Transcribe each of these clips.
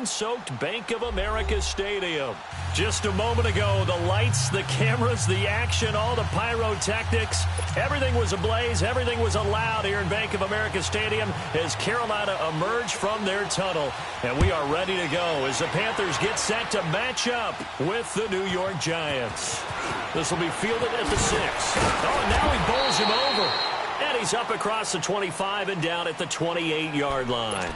rain-soaked Bank of America Stadium. Just a moment ago, the lights, the cameras, the action, all the pyrotechnics, everything was ablaze, everything was allowed here in Bank of America Stadium as Carolina emerged from their tunnel. And we are ready to go as the Panthers get set to match up with the New York Giants. This will be fielded at the 6. Oh, and now he bowls him over. And he's up across the 25 and down at the 28-yard line.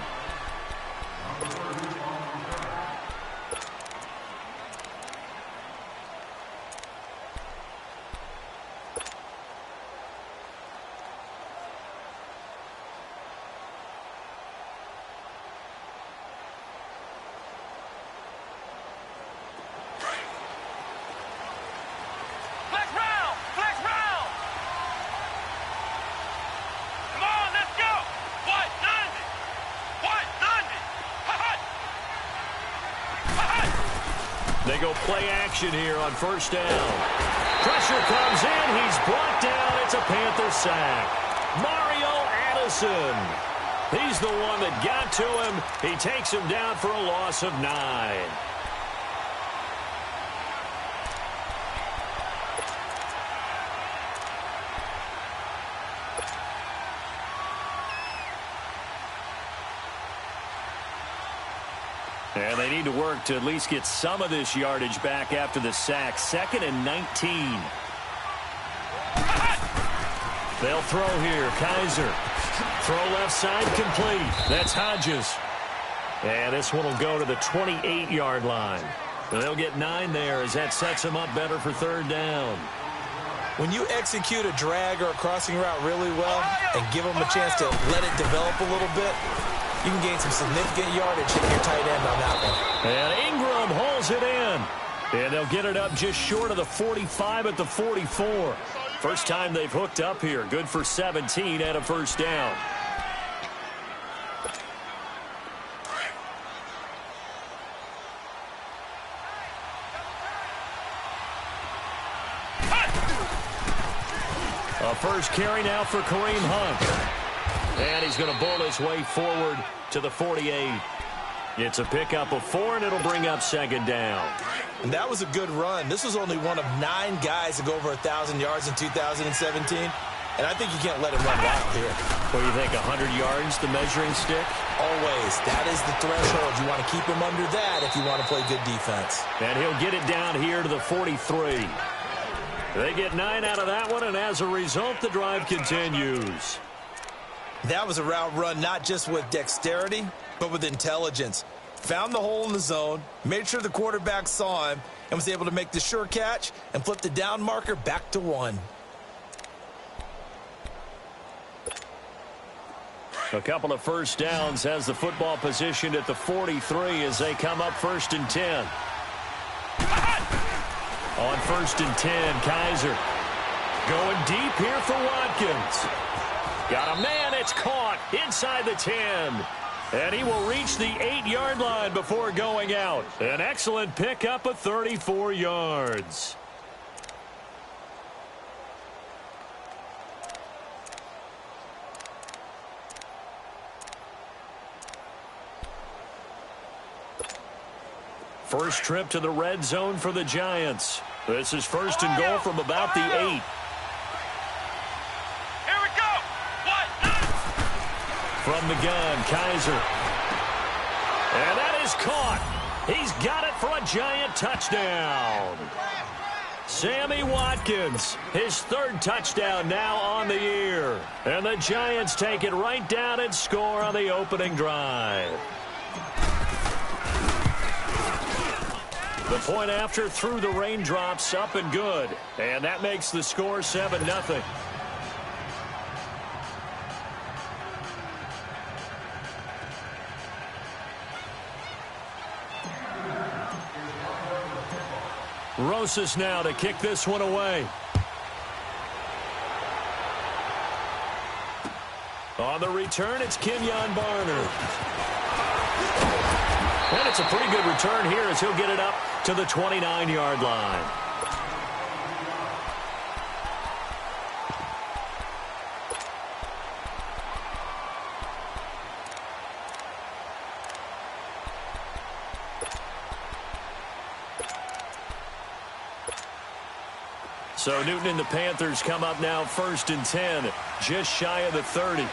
They go play action here on first down. Pressure comes in. He's brought down. It's a Panther sack. Mario Addison. He's the one that got to him. He takes him down for a loss of 9. And they need to work to at least get some of this yardage back after the sack. 2nd and 19. They'll throw here. Kaiser. Throw left side complete. That's Hodges. And this one will go to the 28-yard line. They'll get 9 there as that sets them up better for 3rd down. When you execute a drag or a crossing route really well and give them a chance to let it develop a little bit, you can gain some significant yardage hitting your tight end on that one. And Ingram holds it in. And they'll get it up just short of the 45 at the 44. First time they've hooked up here. Good for 17 and a first down. A first carry now for Kareem Hunt. And he's going to bull his way forward to the 48. It's a pickup of 4, and it'll bring up 2nd down. And that was a good run. This was only one of 9 guys to go over 1,000 yards in 2017. And I think you can't let him run wild here. What do you think, 100 yards, the measuring stick? Always. That is the threshold. You want to keep him under that if you want to play good defense. And he'll get it down here to the 43. They get 9 out of that one, and as a result, the drive continues. That was a route run not just with dexterity, but with intelligence. Found the hole in the zone, made sure the quarterback saw him, and was able to make the sure catch and flip the down marker back to 1. A couple of first downs has the football positioned at the 43 as they come up 1st and 10. On 1st and 10, Kaiser going deep here for Watkins. Got a man, it's caught inside the 10. And he will reach the 8-yard line before going out. An excellent pickup of 34 yards. First trip to the red zone for the Giants. This is 1st and goal from about the 8. From the gun, Kaiser. And that is caught. He's got it for a Giant touchdown. Sammy Watkins, his 3rd touchdown now on the year. And the Giants take it right down and score on the opening drive. The point after through the raindrops, up and good. And that makes the score 7-0. Rosas now to kick this one away. On the return, it's Kenyon Barner. And it's a pretty good return here as he'll get it up to the 29-yard line. So Newton and the Panthers come up now 1st and 10, just shy of the 30.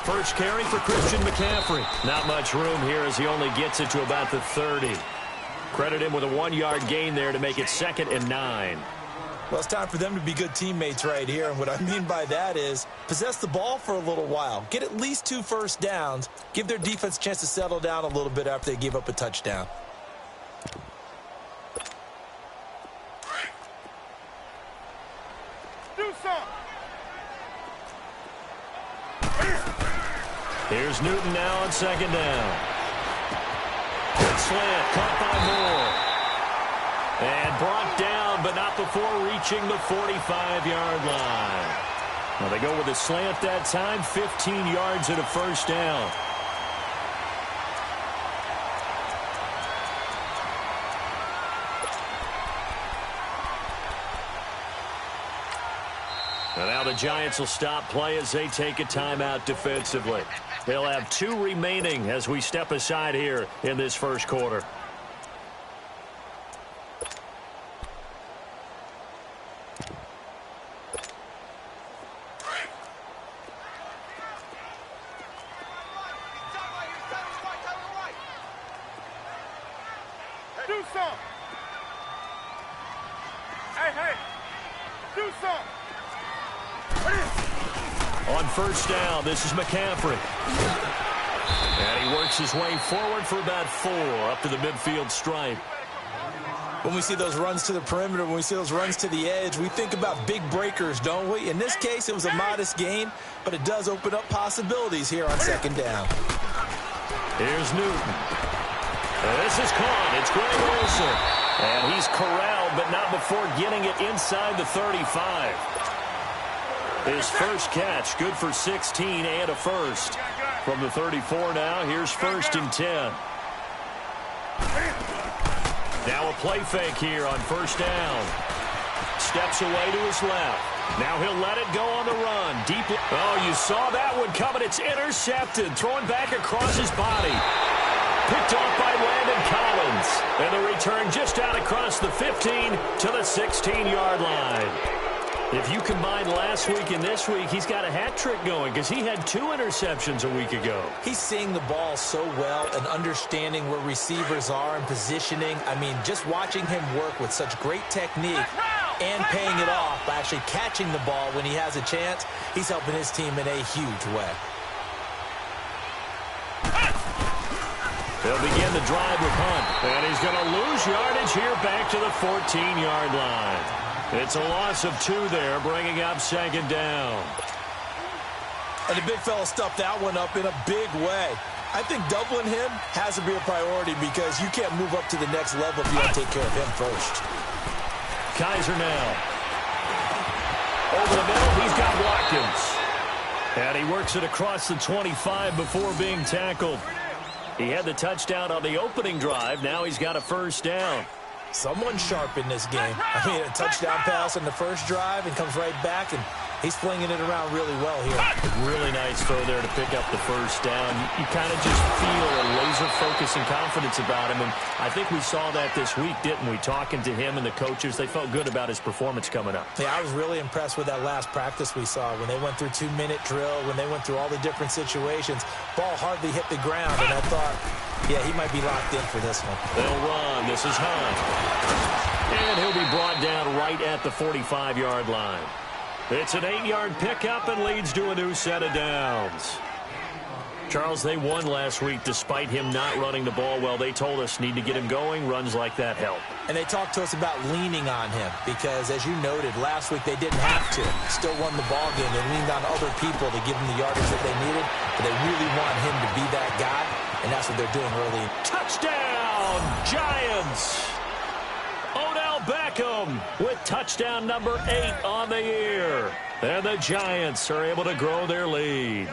First carry for Christian McCaffrey. Not much room here as he only gets it to about the 30. Credit him with a 1-yard gain there to make it 2nd and 9. Well, it's time for them to be good teammates right here. And what I mean by that is possess the ball for a little while. Get at least 2 first downs. Give their defense a chance to settle down a little bit after they give up a touchdown. Do something. Here's Newton now on 2nd down. Good slant, caught by Moore. And brought down, but not before reaching the 45-yard line. Well, they go with a slant that time, 15 yards and a first down. And now the Giants will stop play as they take a timeout defensively. They'll have 2 remaining as we step aside here in this first quarter. Do something. Hey. Do something. On first down, this is McCaffrey. And he works his way forward for about 4 up to the midfield stripe. When we see those runs to the perimeter, when we see those runs to the edge, we think about big breakers, don't we? In this case, it was a modest gain, but it does open up possibilities here on 2nd down. Here's Newton. This is caught. It's Greg Olsen. And he's corralled, but not before getting it inside the 35. His first catch, good for 16 and a first. From the 34 now, here's 1st and 10. Now a play fake here on first down. Steps away to his left. Now he'll let it go on the run. Deep. Oh, you saw that one coming. It's intercepted. Thrown back across his body. Picked off by Landon Collins. And the return just out across the 15 to the 16-yard line. If you combine last week and this week, he's got a hat trick going because he had 2 interceptions a week ago. He's seeing the ball so well and understanding where receivers are and positioning. I mean, just watching him work with such great technique and paying it off by actually catching the ball when he has a chance, he's helping his team in a huge way. They'll begin the drive with Hunt. And he's going to lose yardage here back to the 14-yard line. It's a loss of 2 there, bringing up 2nd down. And the big fella stuffed that one up in a big way. I think doubling him has to be a priority because you can't move up to the next level if you don't take care of him first. Kaiser now. Over the middle, he's got Watkins. And he works it across the 25 before being tackled. He had the touchdown on the opening drive. Now he's got a first down. Someone sharp in this game. I mean, a touchdown pass on the first drive and comes right back, and he's flinging it around really well here. Really nice throw there to pick up the first down. You kind of just feel a laser focus and confidence about him, and I think we saw that this week, didn't we? Talking to him and the coaches, they felt good about his performance coming up. Yeah, I was really impressed with that last practice we saw when they went through 2-minute drill, when they went through all the different situations. Ball hardly hit the ground, and I thought, yeah, he might be locked in for this one. They'll run. This is Hunt. And he'll be brought down right at the 45-yard line. It's an 8-yard pickup and leads to a new set of downs. Charles, they won last week despite him not running the ball well. They told us need to get him going. Runs like that help. And they talked to us about leaning on him because, as you noted, last week they didn't have to. Still won the ball game. They leaned on other people to give them the yardage that they needed. But they really want him to be that guy, and that's what they're doing early. Touchdown, Giants! Odell Beckham with touchdown number 8 on the year. And the Giants are able to grow their lead.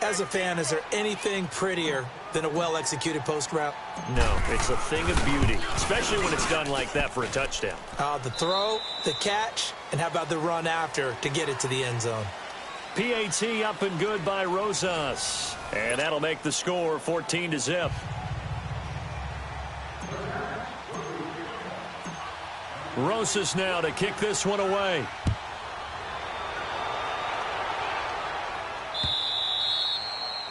As a fan, is there anything prettier than a well-executed post route? No, it's a thing of beauty, especially when it's done like that for a touchdown. The throw, the catch, and how about the run after to get it to the end zone? PAT up and good by Rosas. And that'll make the score 14-0. Rosas now to kick this one away.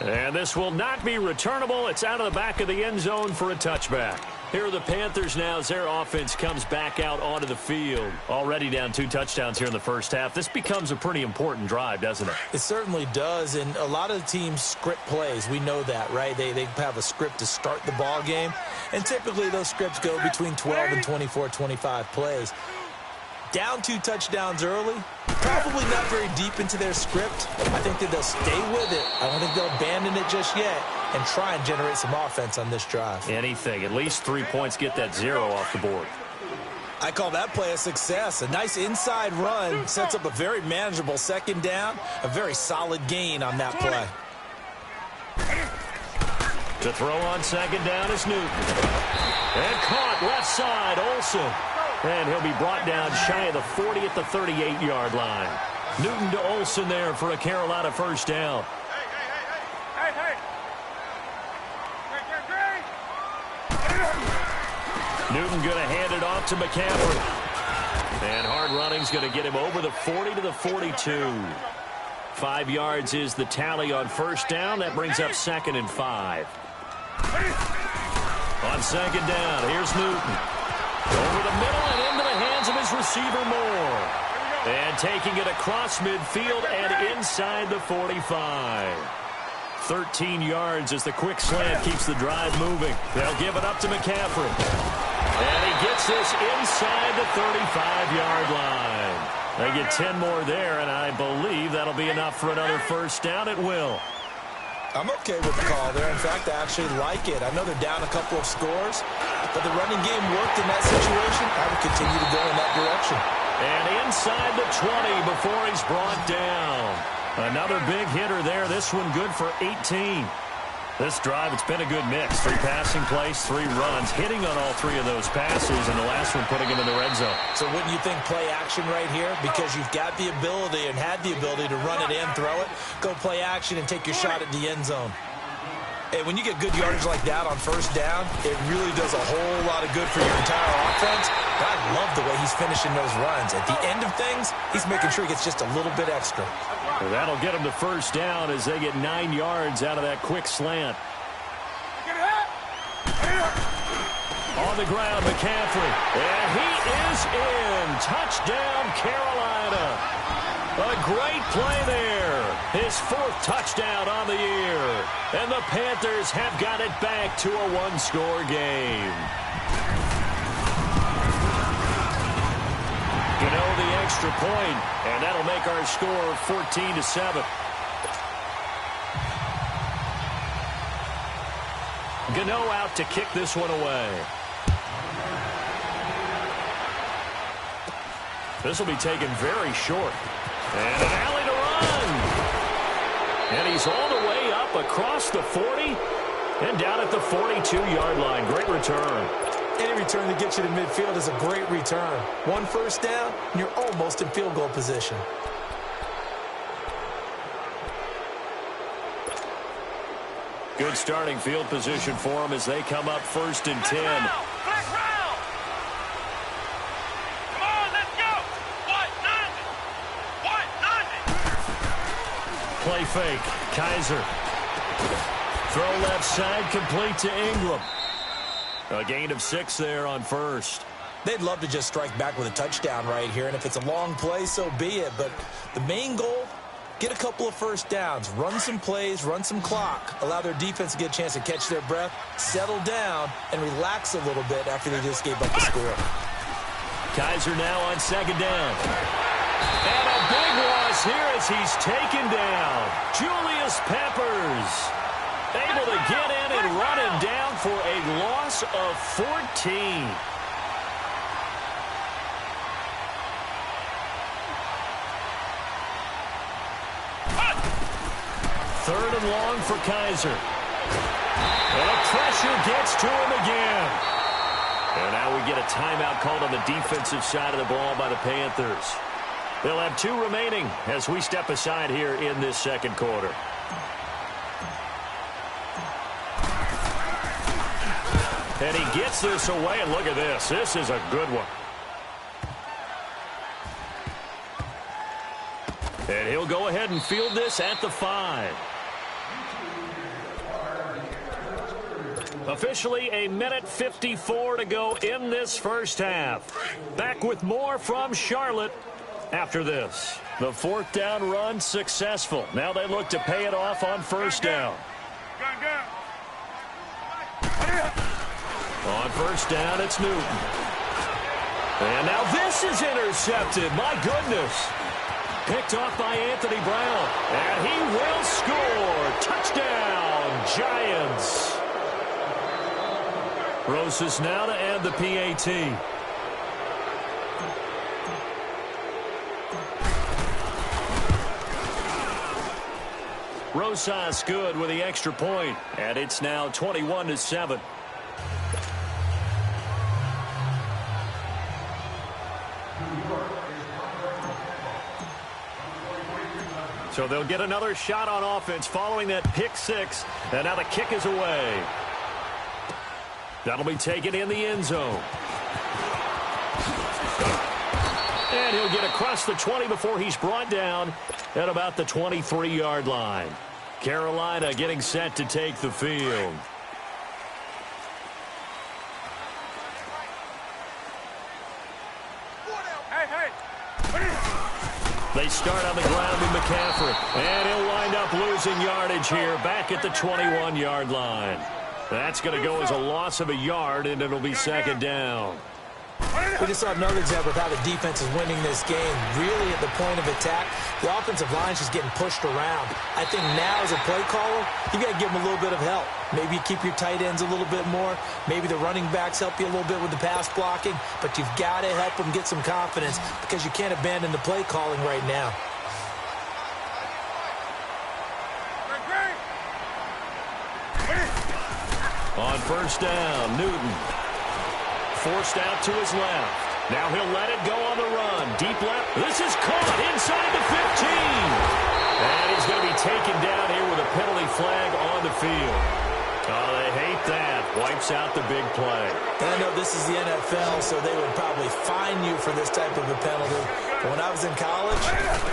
And this will not be returnable. It's out of the back of the end zone for a touchback. Here are the Panthers now as their offense comes back out onto the field. Already down 2 touchdowns here in the first half. This becomes a pretty important drive, doesn't it? It certainly does, and a lot of the teams script plays. We know that, right? They have a script to start the ball game, and typically those scripts go between 12 and 24, 25 plays. Down 2 touchdowns early, probably not very deep into their script. I think that they'll stay with it. I don't think they'll abandon it just yet and try and generate some offense on this drive. Anything. At least 3 points, get that 0 off the board. I call that play a success. A nice inside run sets up a very manageable second down. A very solid gain on that play. To throw on second down is Newton. And caught left side, Olsen. And he'll be brought down shy of the 40 at the 38-yard line. Newton to Olsen there for a Carolina first down. Hey. Newton going to hand it off to McCaffrey. And hard running's going to get him over the 40 to the 42. 5 yards is the tally on first down. That brings up 2nd and 5. On second down, here's Newton. Over the middle and into the hands of his receiver Moore. And taking it across midfield and inside the 45. 13 yards as the quick slant keeps the drive moving. They'll give it up to McCaffrey. And he gets this inside the 35-yard line. They get 10 more there, and I believe that'll be enough for another first down. It will. I'm okay with the call there. In fact, I actually like it. I know they're down a couple of scores, but the running game worked in that situation. I would continue to go in that direction. And inside the 20 before he's brought down. Another big hitter there. This one good for 18. This drive, it's been a good mix. 3 passing plays, 3 runs, hitting on all 3 of those passes, and the last one putting him in the red zone. So wouldn't you think play action right here? Because you've got the ability and had the ability to run it and throw it. Go play action and take your shot at the end zone. And when you get good yardage like that on first down, it really does a whole lot of good for your entire offense. But I love the way he's finishing those runs. At the end of things, he's making sure he gets just a little bit extra. Well, that'll get him to first down as they get 9 yards out of that quick slant. On the ground, McCaffrey. And he is in. Touchdown, Carolina. A great play there. His 4th touchdown on the year. And the Panthers have got it back to a 1-score game. Gano the extra point, and that'll make our score 14-7. Gano out to kick this one away. This will be taken very short. And an alley to run. And he's all the way up across the 40 and down at the 42-yard line. Great return. Any return that gets you to midfield is a great return. 1 first down, and you're almost in field goal position. Good starting field position for them as they come up 1st and 10. Play fake. Kaiser. Throw left side, complete to Ingram. A gain of 6 there on first. They'd love to just strike back with a touchdown right here, and if it's a long play, so be it. But the main goal, get a couple of first downs, run some plays, run some clock, allow their defense to get a chance to catch their breath, settle down, and relax a little bit after they just gave up the score. Kaiser now on second down. And a big loss here as he's taken down. Julius Peppers able to get in and run him down for a loss of 14. Third and long for Kaiser. And the pressure gets to him again. And now we get a timeout called on the defensive side of the ball by the Panthers. They'll have 2 remaining as we step aside here in this second quarter. And he gets this away, and look at this. This is a good one. And he'll go ahead and field this at the 5. Officially a minute 54 to go in this first half. Back with more from Charlotte after this. The 4th down run successful. Now they look to pay it off on first down. On first down, it's Newton. And now this is intercepted. My goodness. Picked off by Anthony Brown. And he will score. Touchdown, Giants. Rosas now to add the PAT. Rosas good with the extra point. And it's now 21-7. So they'll get another shot on offense following that pick 6. And now the kick is away. That'll be taken in the end zone. And he'll get across the 20 before he's brought down at about the 23-yard line. Carolina getting set to take the field. They start on the ground with McCaffrey. And he'll wind up losing yardage here back at the 21-yard line. That's going to go as a loss of a yard, and it'll be second down. We just saw another example of how the defense is winning this game. Really at the point of attack, the offensive line's just getting pushed around. I think now as a play caller, you got to give them a little bit of help. Maybe you keep your tight ends a little bit more. Maybe the running backs help you a little bit with the pass blocking. But you've got to help them get some confidence because you can't abandon the play calling right now. On first down, Newton. Forced out to his left. Now he'll let it go on the run. Deep left. This is caught inside the 15. And he's going to be taken down here with a penalty flag on the field. Oh, they hate that. Wipes out the big play. And I know this is the NFL, so they would probably fine you for this type of a penalty. But when I was in college,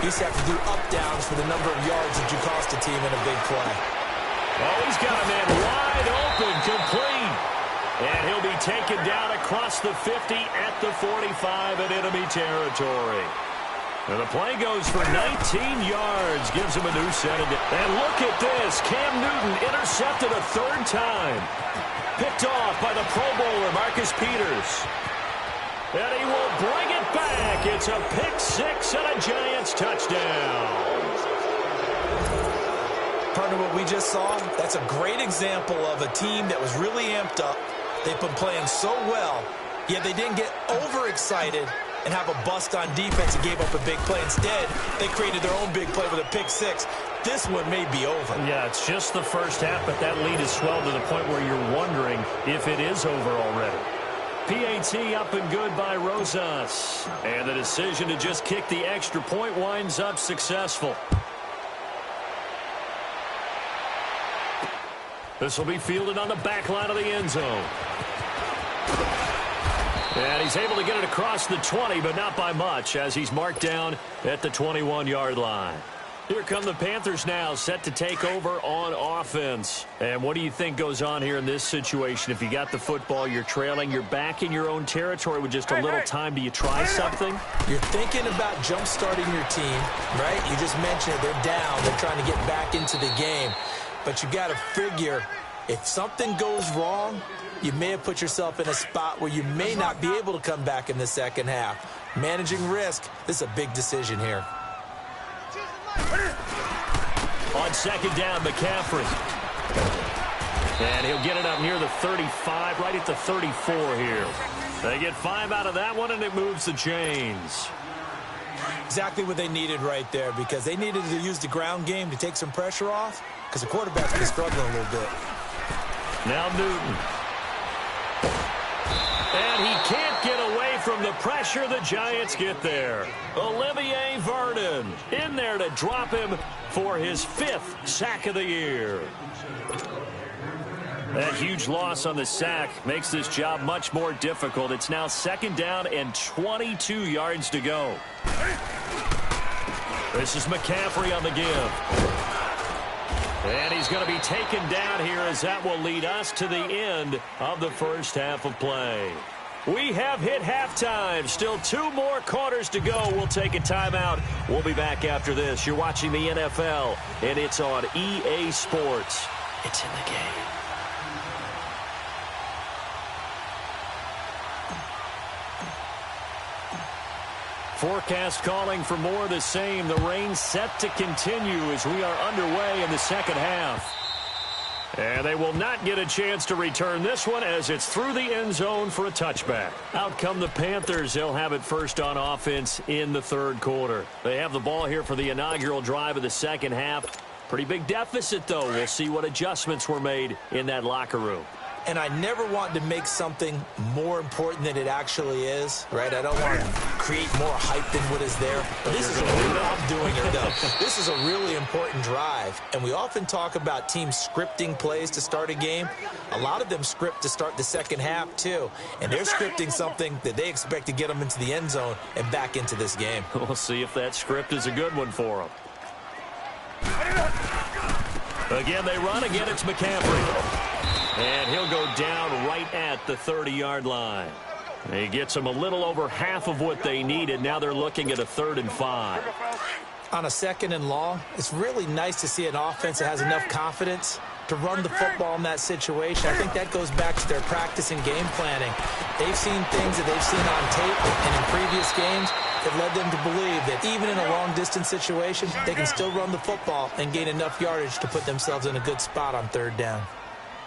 you used to have to do up-downs for the number of yards that you cost a team in a big play. Oh, he's got a man wide open, complete. And he'll be taken down across the 50 at the 45 in enemy territory. And the play goes for 19 yards, gives him a new set of... And look at this. Cam Newton intercepted a 3rd time. Picked off by the Pro Bowler, Marcus Peters. And he will bring it back. It's a pick 6 and a Giants touchdown. Partner, what we just saw, that's a great example of a team that was really amped up. They've been playing so well, yet they didn't get overexcited and have a bust on defense and gave up a big play. Instead, they created their own big play with a pick 6. This one may be over. Yeah, it's just the first half, but that lead has swelled to the point where you're wondering if it is over already. PAT up and good by Rosas. And the decision to just kick the extra point winds up successful. This will be fielded on the back line of the end zone. And he's able to get it across the 20, but not by much, as he's marked down at the 21-yard line. Here come the Panthers now, set to take over on offense. And what do you think goes on here in this situation? If you got the football, you're trailing, you're back in your own territory with just a little time. Do you try something? You're thinking about jump-starting your team, right? You just mentioned it. They're down. They're trying to get back into the game. But you got to figure, if something goes wrong, you may have put yourself in a spot where you may not be able to come back in the second half. Managing risk, this is a big decision here. On second down, McCaffrey. And he'll get it up near the 35, right at the 34 here. They get 5 out of that one, and it moves the chains. Exactly what they needed right there, because they needed to use the ground game to take some pressure off, because the quarterback's been struggling a little bit. Now Newton. And he can't get away from the pressure, the Giants get there. Olivier Vernon in there to drop him for his 5th sack of the year. That huge loss on the sack makes this job much more difficult. It's now 2nd down and 22 yards to go. This is McCaffrey on the give. And he's going to be taken down here as that will lead us to the end of the first half of play. We have hit halftime. Still 2 more quarters to go. We'll take a timeout. We'll be back after this. You're watching the NFL, and it's on EA Sports. It's in the game. Forecast calling for more of the same. The rain set to continue as we are underway in the second half. And they will not get a chance to return this one as it's through the end zone for a touchback. Out come the Panthers. They'll have it first on offense in the 3rd quarter. They have the ball here for the inaugural drive of the second half. Pretty big deficit, though. We'll see what adjustments were made in that locker room. And I never want to make something more important than it actually is, right? I don't want to create more hype than what is there. But this is a really important drive. And we often talk about teams scripting plays to start a game. A lot of them script to start the second half, too. And they're scripting something that they expect to get them into the end zone and back into this game. We'll see if that script is a good one for them. Again, they run. Again, it's McCaffrey. And he'll go down right at the 30-yard line. He gets them a little over half of what they needed. Now they're looking at a 3rd and 5. On a 2nd and long, it's really nice to see an offense that has enough confidence to run the football in that situation. I think that goes back to their practice and game planning. They've seen things that they've seen on tape and in previous games that led them to believe that even in a long-distance situation, they can still run the football and gain enough yardage to put themselves in a good spot on 3rd down.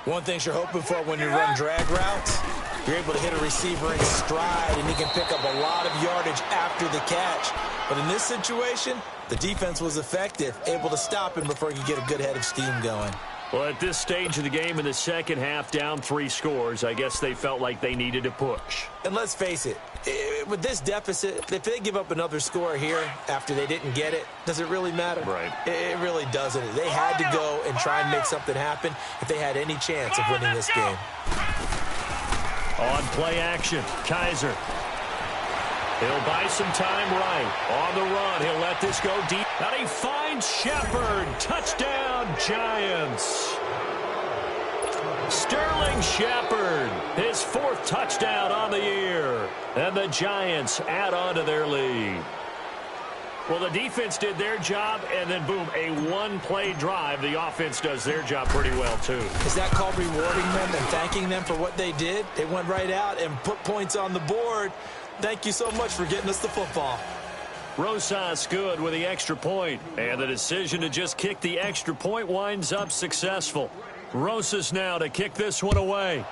One thing you're hoping for when you run drag routes, you're able to hit a receiver in stride, and he can pick up a lot of yardage after the catch. But in this situation, the defense was effective, able to stop him before he could get a good head of steam going. Well, at this stage of the game in the second half, down 3 scores, I guess they felt like they needed to push. And let's face it, with this deficit, if they give up another score here after they didn't get it, does it really matter? Right. It really doesn't. They had to go and try and make something happen if they had any chance of winning this game. On play action, Kaiser. He'll buy some time right. On the run, he'll let this go deep. And he finds Shepard. Touchdown, Giants. Sterling Shepard, his 4th touchdown on the year. And the Giants add on to their lead. Well, the defense did their job, and then, boom, a 1-play drive. The offense does their job pretty well, too. Is that called rewarding them and thanking them for what they did? They went right out and put points on the board. Thank you so much for getting us the football. Rosas good with the extra point. And the decision to just kick the extra point winds up successful. Rosas now to kick this one away.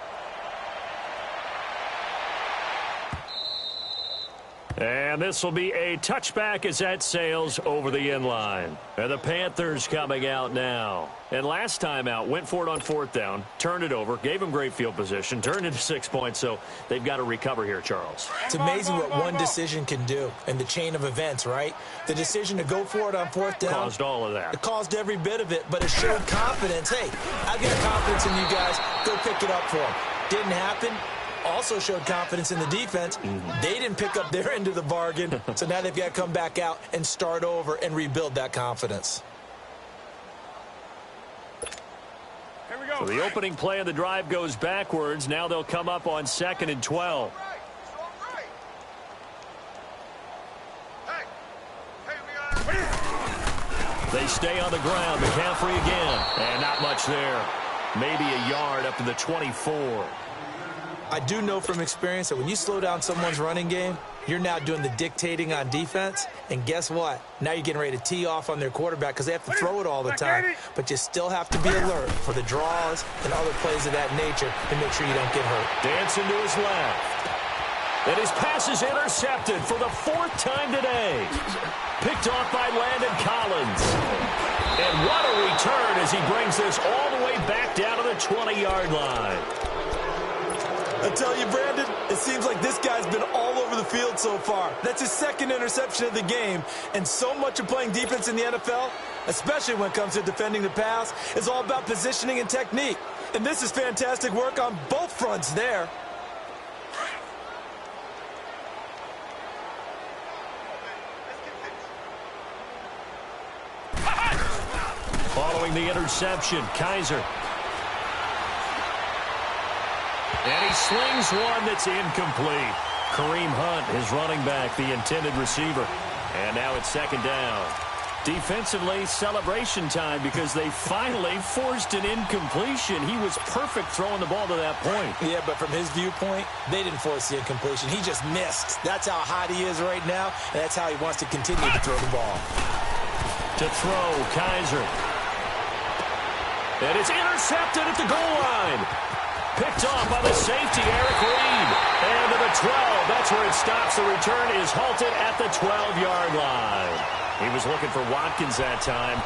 And this will be a touchback as that sails over the end line. And the Panthers coming out now. And last time out, went for it on 4th down, turned it over, gave them great field position, turned into 6 points, so they've got to recover here, Charles. It's amazing what one decision can do in the chain of events, right? The decision to go for it on 4th down. Caused all of that. It caused every bit of it, but it showed confidence. Hey, I've got confidence in you guys. Go pick it up for them. Didn't happen. Also showed confidence in the defense. They didn't pick up their end of the bargain, so now they've got to come back out and start over and rebuild that confidence. Here we go. So the opening play of the drive goes backwards. Now they'll come up on 2nd and 12. They stay on the ground. McCaffrey again. And not much there. Maybe a yard up to the 24. I do know from experience that when you slow down someone's running game, you're now doing the dictating on defense. And guess what? Now you're getting ready to tee off on their quarterback because they have to throw it all the time. But you still have to be alert for the draws and other plays of that nature to make sure you don't get hurt. Dancing to his left. And his pass is intercepted for the 4th time today. Picked off by Landon Collins. And what a return as he brings this all the way back down to the 20-yard line. I tell you, Brandon, it seems like this guy's been all over the field so far. That's his second interception of the game, and so much of playing defense in the NFL, especially when it comes to defending the pass, is all about positioning and technique. And this is fantastic work on both fronts there. Following the interception, Kaiser. And he slings one that's incomplete. Kareem Hunt, his running back, the intended receiver. And now it's second down. Defensively, celebration time because they finally forced an incompletion. He was perfect throwing the ball to that point. Yeah, but from his viewpoint, they didn't force the incompletion. He just missed. That's how hot he is right now, and that's how he wants to continue to throw the ball. To throw, Kaiser. And it's intercepted at the goal line. Picked off by the safety, Eric Reed. And to the 12. That's where it stops. The return is halted at the 12-yard line. He was looking for Watkins that time.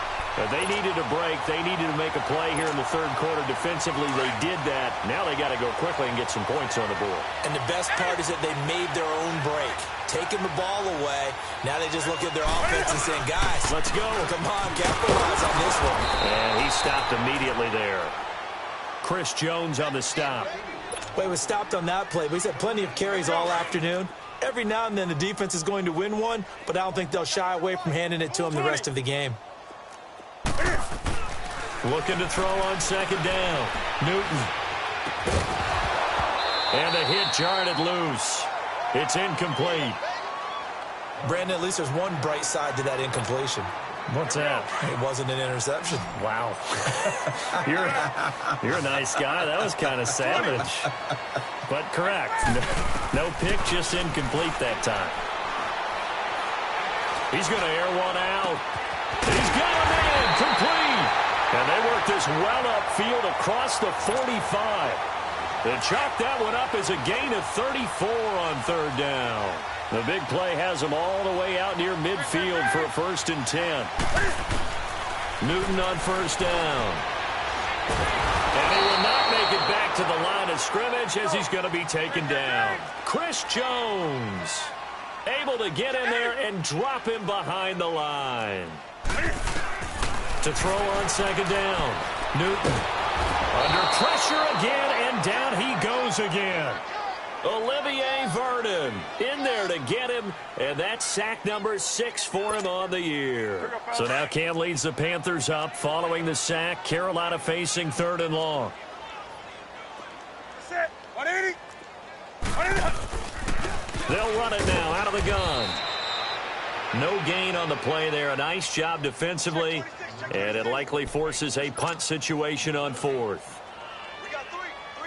They needed a break. They needed to make a play here in the third quarter. Defensively, they did that. Now they got to go quickly and get some points on the board. And the best part is that they made their own break. Taking the ball away. Now they just look at their offense and saying, guys, let's go. Come on, capitalize on this one. And he stopped immediately there. Chris Jones on the stop. Well, he was stopped on that play, but he's had plenty of carries all afternoon. Every now and then the defense is going to win one, but I don't think they'll shy away from handing it to him the rest of the game. Looking to throw on second down. Newton. And the hit jarred it loose. It's incomplete. Brandon, at least there's one bright side to that incompletion. What's that? It wasn't an interception. Wow. You're a nice guy. That was kind of savage. But correct. No pick, just incomplete that time. He's going to air one out. He's got a man. Complete. And they work this well upfield across the 45. They chalk that one up as a gain of 34 on third down. The big play has them all the way out near midfield for a 1st and 10. Newton on first down. And he will not make it back to the line of scrimmage as he's going to be taken down. Chris Jones able to get in there and drop him behind the line. To throw on second down. Newton under pressure again, and down he goes again. Olivier Vernon in there to get him, and that's sack number 6 for him on the year. So now Cam leads the Panthers up following the sack. Carolina facing 3rd and long. That's it. 180. 180. They'll run it now out of the gun. No gain on the play there. A nice job defensively, and it likely forces a punt situation on 4th.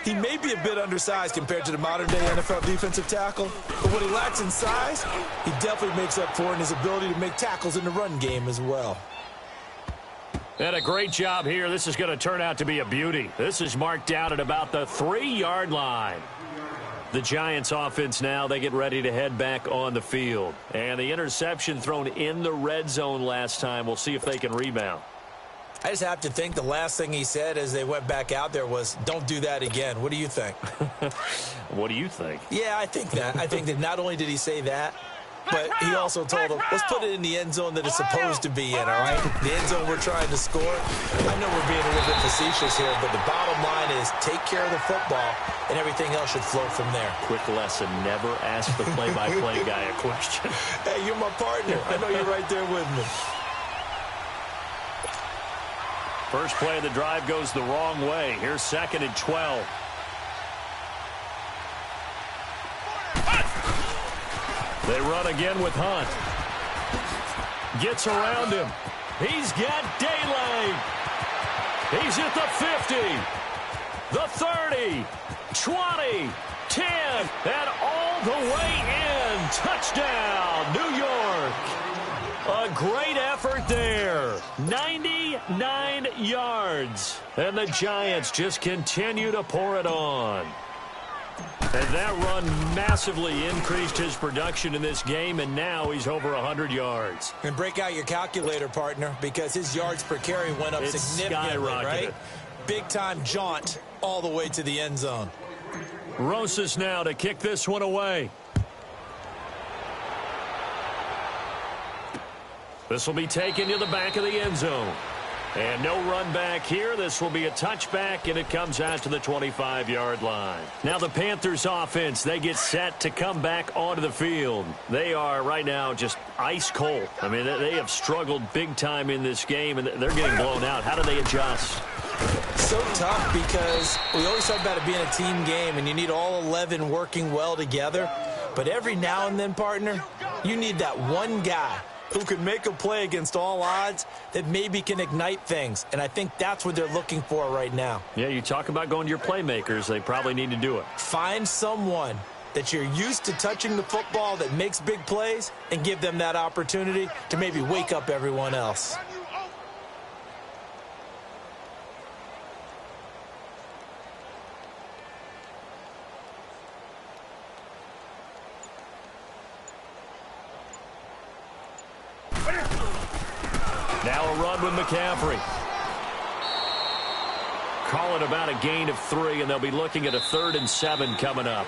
He may be a bit undersized compared to the modern-day NFL defensive tackle, but what he lacks in size, he definitely makes up for in his ability to make tackles in the run game as well. And a great job here. This is going to turn out to be a beauty. This is marked out at about the 3-yard line. The Giants offense now, they get ready to head back on the field. And the interception thrown in the red zone last time. We'll see if they can rebound. I just have to think the last thing he said as they went back out there was, don't do that again. What do you think? What do you think? Yeah, I think that. I think that not only did he say that, but he also told them, let's put it in the end zone that it's supposed to be in, all right? The end zone we're trying to score. I know we're being a little bit facetious here, but the bottom line is take care of the football, and everything else should flow from there. Quick lesson, never ask the play-by-play guy a question. Hey, you're my partner. I know you're right there with me. First play of the drive goes the wrong way. Here's 2nd and 12. They run again with Hunt. Gets around him. He's got daylight. He's at the 50. The 30. 20. 10. And all the way in. Touchdown, New York. A great effort there. 99 yards. And the Giants just continue to pour it on. And that run massively increased his production in this game, and now he's over 100 yards. And break out your calculator, partner, because his yards per carry went up significantly, right? Big-time jaunt all the way to the end zone. Rosas now to kick this one away. This will be taken to the back of the end zone. And no run back here. This will be a touchback, and it comes out to the 25-yard line. Now the Panthers offense, they get set to come back onto the field. They are right now just ice cold. I mean, they have struggled big time in this game, and they're getting blown out. How do they adjust? So tough because we always talk about it being a team game, and you need all 11 working well together. But every now and then, partner, you need that one guy who can make a play against all odds that maybe can ignite things. And I think that's what they're looking for right now. Yeah, you talk about going to your playmakers. They probably need to do it. Find someone that you're used to touching the football that makes big plays and give them that opportunity to maybe wake up everyone else. Now a run with McCaffrey. Call it about a gain of 3, and they'll be looking at a 3rd and 7 coming up.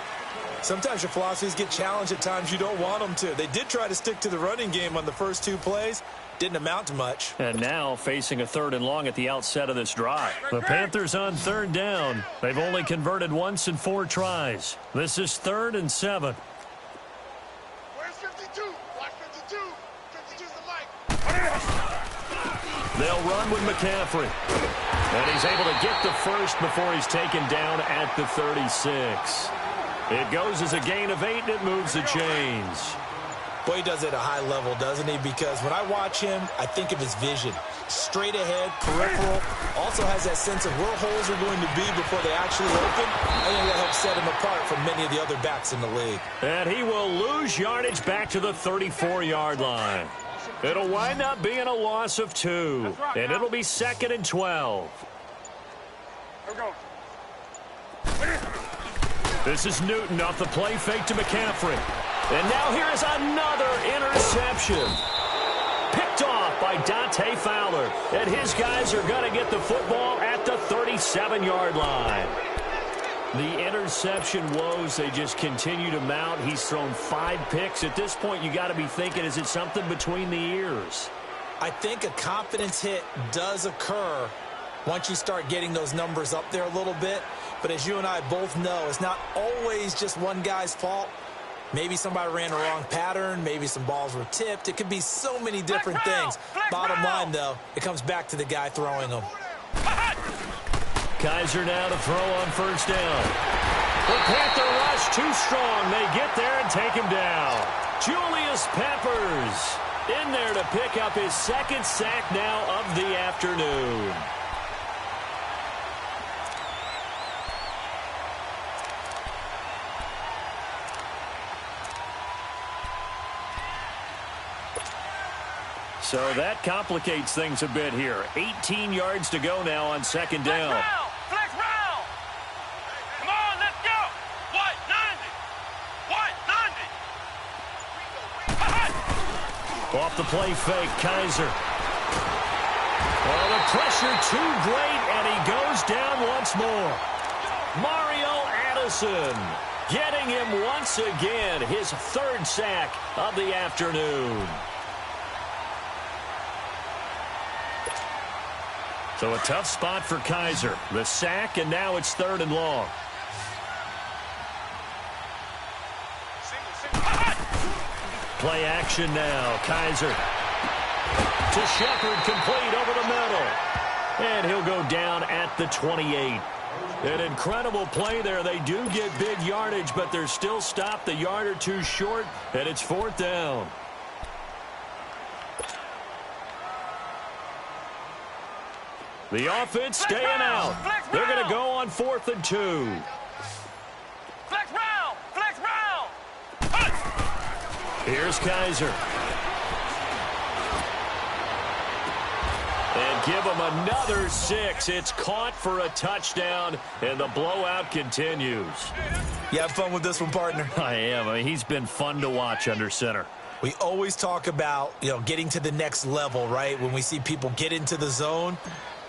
Sometimes your philosophies get challenged at times you don't want them to. They did try to stick to the running game on the first 2 plays. Didn't amount to much. And now facing a 3rd and long at the outset of this drive. The Panthers on 3rd down. They've only converted once in 4 tries. This is 3rd and 7. Where's 52? Watch 52. 52's the mic. They'll run with McCaffrey. And he's able to get the first before he's taken down at the 36. It goes as a gain of 8, and it moves the chains. Boy, he does it at a high level, doesn't he? Because when I watch him, I think of his vision. Straight ahead, peripheral. Also has that sense of where holes are going to be before they actually open. I think that helps set him apart from many of the other backs in the league. And he will lose yardage back to the 34-yard line. It'll wind up being a loss of 2. And it'll be 2nd and 12. Here we go. This is Newton off the play fake to McCaffrey. And now here is another interception. Picked off by Dante Fowler. And his guys are going to get the football at the 37-yard line. The interception woes, they just continue to mount. He's thrown 5 picks. At this point, you got to be thinking, is it something between the ears? I think a confidence hit does occur once you start getting those numbers up there a little bit. But as you and I both know, it's not always just one guy's fault. Maybe somebody ran the wrong pattern. Maybe some balls were tipped. It could be so many different things. Bottom line, though, it comes back to the guy throwing them. Kaiser now to throw on 1st down. The Panther rush too strong. They get there and take him down. Julius Peppers in there to pick up his 2nd sack now of the afternoon. So that complicates things a bit here. 18 yards to go now on 2nd down. Flex round. Come on, let's go. What? 90. Off the play fake, Kaiser. Oh, the pressure too great, and he goes down once more. Mario Addison getting him once again, his 3rd sack of the afternoon. So a tough spot for Kaiser. The sack, and now it's 3rd and long. Play action now. Kaiser to Shepard, complete over the middle. And he'll go down at the 28. An incredible play there. They do get big yardage, but they're still stopped a yard or 2 short, and it's 4th down. The offense staying out. They're going to go on 4th and 2. Flex round. Flex round. Here's Kaiser. And give him another 6. It's caught for a touchdown, and the blowout continues. You have fun with this one, partner? I am. I mean, he's been fun to watch under center. We always talk about, getting to the next level, right? When we see people get into the zone.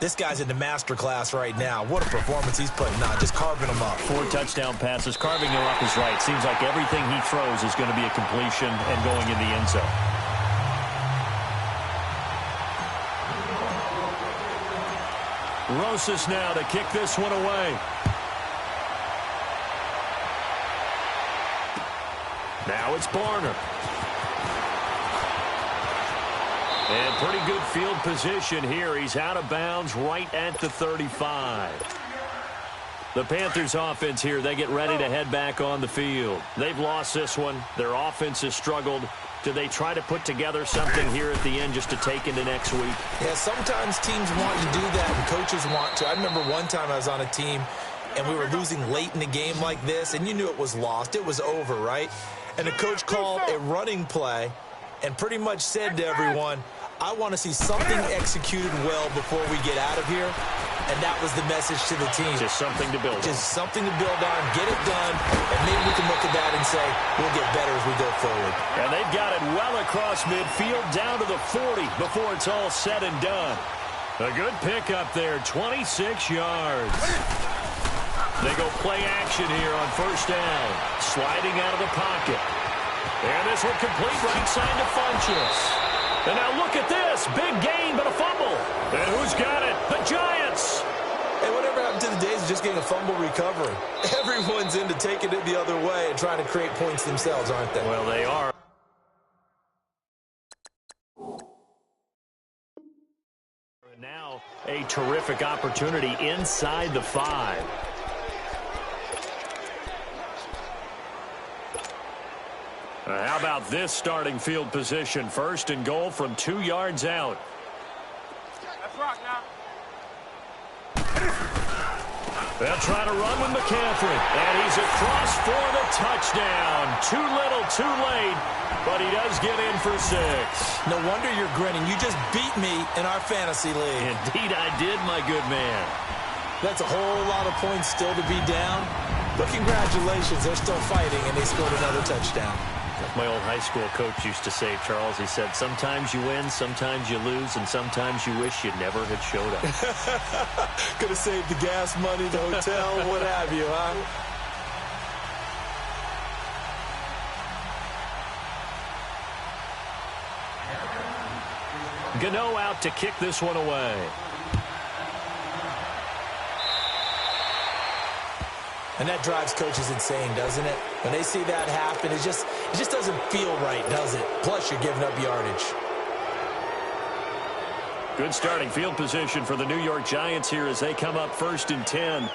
This guy's in the master class right now. What a performance he's putting on, just carving them up. 4 touchdown passes, carving them up is right. Seems like everything he throws is going to be a completion and going in the end zone. Rosas now to kick this one away. Now it's Barner. And pretty good field position here. He's out of bounds right at the 35. The Panthers offense here, they get ready to head back on the field. They've lost this one. Their offense has struggled. Do they try to put together something here at the end just to take into next week? Yeah, sometimes teams want to do that and coaches want to. I remember one time I was on a team and we were losing late in the game like this, and you knew it was lost. It was over, right? And the coach called a running play and pretty much said to everyone, I want to see something executed well before we get out of here. And that was the message to the team. Just something to build on. Just something to build on, get it done, and maybe we can look at that and say, we'll get better as we go forward. And they've got it well across midfield down to the 40 before it's all said and done. A good pick up there, 26 yards. They go play action here on first down. Sliding out of the pocket. And this one complete right side to Funchess. And now look at this. Big gain, but a fumble. And who's got it? The Giants. Hey, whatever happened to the days of just getting a fumble recovery? Everyone's into taking it the other way and trying to create points themselves, aren't they? Well, they are. And now a terrific opportunity inside the 5. How about this starting field position? First and goal from 2 yards out. Let's rock now. They'll try to run with McCaffrey. And he's across for the touchdown. Too little, too late. But he does get in for 6. No wonder you're grinning. You just beat me in our fantasy league. Indeed I did, my good man. That's a whole lot of points still to be down. But congratulations, they're still fighting, and they scored another touchdown. My old high school coach used to say, Charles, he said, sometimes you win, sometimes you lose, and sometimes you wish you never had showed up. Could have saved the gas money, the hotel, what have you, huh? Gano out to kick this one away. And that drives coaches insane, doesn't it? When they see that happen, it just doesn't feel right, does it? Plus, you're giving up yardage. Good starting field position for the New York Giants here as they come up first and 10.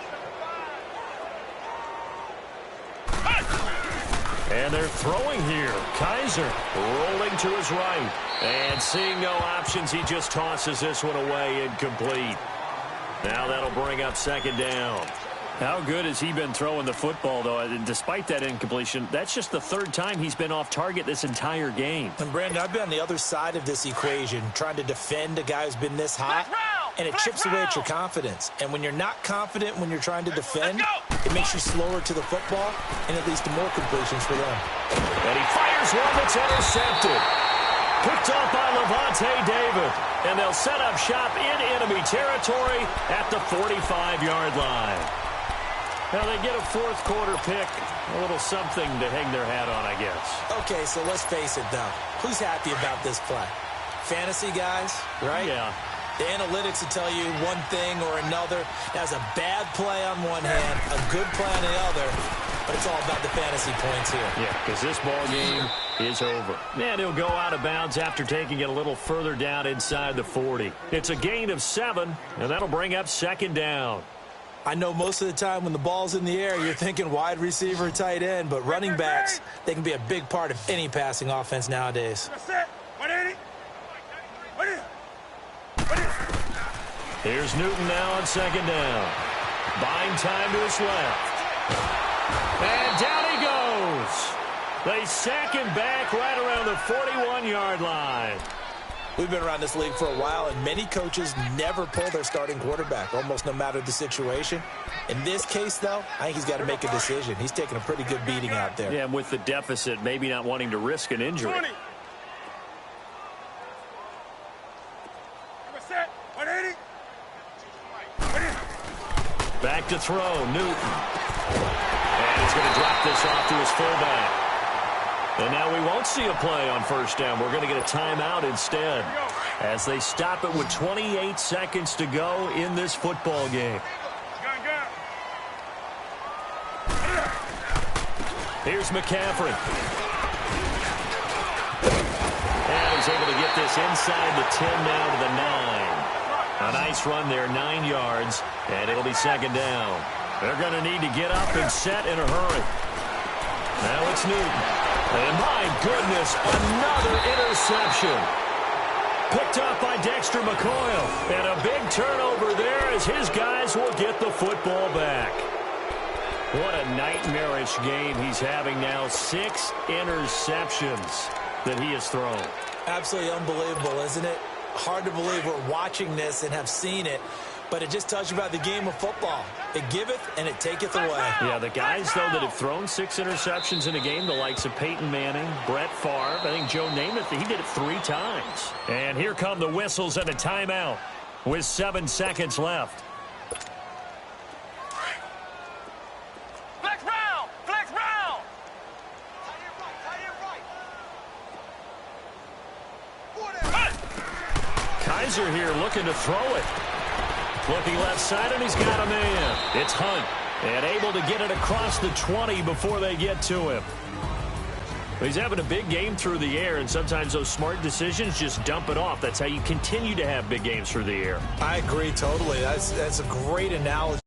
And they're throwing here. Kaiser rolling to his right. And seeing no options, he just tosses this one away, incomplete. Now that'll bring up second down. How good has he been throwing the football, though? And despite that incompletion, that's just the 3rd time he's been off target this entire game. And, Brandon, I've been on the other side of this equation, trying to defend a guy who's been this hot, and it chips away at your confidence. And when you're not confident when you're trying to defend, it makes you slower to the football, and it leads to more completions for them. And he fires one that's intercepted. Picked off by Levante David. And they'll set up shop in enemy territory at the 45-yard line. Now they get a 4th quarter pick, a little something to hang their hat on, I guess. Okay, so let's face it, though. Who's happy about this play? Fantasy guys, right? Yeah. The analytics will tell you one thing or another. That's a bad play on one hand, a good play on the other, but it's all about the fantasy points here. Yeah, because this ball game is over. And he'll go out of bounds after taking it a little further down inside the 40. It's a gain of 7, and that'll bring up second down. I know most of the time when the ball's in the air, you're thinking wide receiver, tight end, but running backs, they can be a big part of any passing offense nowadays. Here's Newton now on second down. Buying time to his left. And down he goes. They sack him back right around the 41-yard line. We've been around this league for a while, and many coaches never pull their starting quarterback, almost no matter the situation. In this case, though, I think he's got to make a decision. He's taking a pretty good beating out there. Yeah, and with the deficit, maybe not wanting to risk an injury. 20. Set. 180. Back to throw, Newton. And he's going to drop this off to his fullback. And now we won't see a play on first down. We're going to get a timeout instead as they stop it with 28 seconds to go in this football game. Here's McCaffrey. And he's able to get this inside the 10 now to the 9. A nice run there, 9 yards, and it'll be second down. They're going to need to get up and set in a hurry. Now it's Newton. And my goodness, another interception. Picked up by Dexter McCoy. And a big turnover there as his guys will get the football back. What a nightmarish game he's having now. 6 interceptions that he has thrown. Absolutely unbelievable, isn't it? Hard to believe we're watching this and have seen it. But it just tells you about the game of football. It giveth and it taketh away. Yeah, the guys, though, that have thrown 6 interceptions in a game, the likes of Peyton Manning, Brett Favre, I think Joe Namath, he did it 3 times. And here come the whistles and a timeout with 7 seconds left. Flex round! Flex round! Kaiser here looking to throw it. Looking left side, and he's got a man. It's Hunt, and able to get it across the 20 before they get to him. He's having a big game through the air, and sometimes those smart decisions just dump it off. That's how you continue to have big games through the air. I agree totally. That's a great analogy.